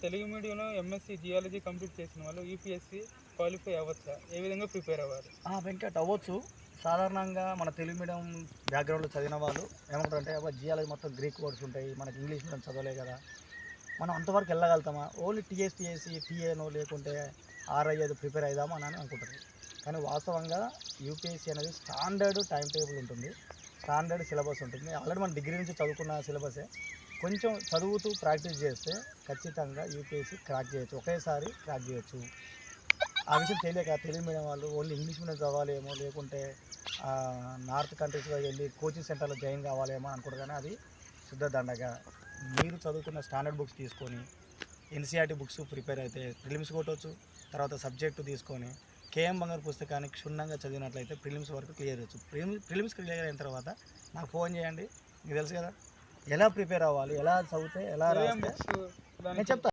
తెలుగు మీడియంలో MSc geology complete చేసిన వాళ్ళు యూపీఎస్సి క్వాలిఫై అవ్వచ్చా? ఏ విధంగా ప్రిపేర్ అవ్వాలి? వెంకట్ అవ్వచ్చు. సాధారణంగా మన తెలుగు మీడియం బ్యాక్గ్రౌండ్లో చదివిన వాళ్ళు ఏమంటారంటే జియాలజీ మొత్తం గ్రీక్ వర్డ్స్ ఉంటాయి, మనకి ఇంగ్లీష్ మీడియం చదవలే కదా, మనం అంతవరకు వెళ్ళగలుగుతామా, ఓన్లీ టీఎస్పీఎస్సీ టీఏనో లేకుంటే ఆర్ఐ అది ప్రిపేర్ అవుదామా అని అనుకుంటారు. కానీ వాస్తవంగా యూపీఎస్సీ అనేది స్టాండర్డ్ టైం టేబుల్ ఉంటుంది, స్టాండర్డ్ సిలబస్ ఉంటుంది. ఆల్రెడీ మన డిగ్రీ నుంచి చదువుకున్న సిలబసే. కొంచెం చదువుతూ ప్రాక్టీస్ చేస్తే ఖచ్చితంగా యూపీఎస్సీ క్రాక్ చేయొచ్చు, ఒకేసారి క్రాక్ చేయొచ్చు. ఆ విషయం తెలియక తెలుగు మీడియం వాళ్ళు ఓన్లీ ఇంగ్లీష్ మీడియం చదవాలేమో, లేకుంటే నార్త్ కంట్రీస్లో వెళ్ళి కోచింగ్ సెంటర్లో జాయిన్ కావాలేమో అనుకుంటారు. కానీ అది శుద్ధ దండగా. మీరు చదువుకున్న స్టాండర్డ్ బుక్స్ తీసుకొని ఎన్సీఆర్టీ బుక్స్ ప్రిపేర్ అయితే ప్రిలిమ్స్ కొట్టవచ్చు. తర్వాత సబ్జెక్టు తీసుకొని కేఎం బంగారు పుస్తకాన్ని క్షుణ్ణంగా చదివినట్లయితే ప్రిలిమ్స్ వరకు క్లియర్ చేయొచ్చు. ప్రిలిమ్స్ క్లియర్ అయిన తర్వాత నాకు ఫోన్ చేయండి, మీకు తెలుసు కదా ఎలా ప్రిపేర్ అవ్వాలి, ఎలా చదివితే ఎలా రాస్తే నేను చెప్తాను.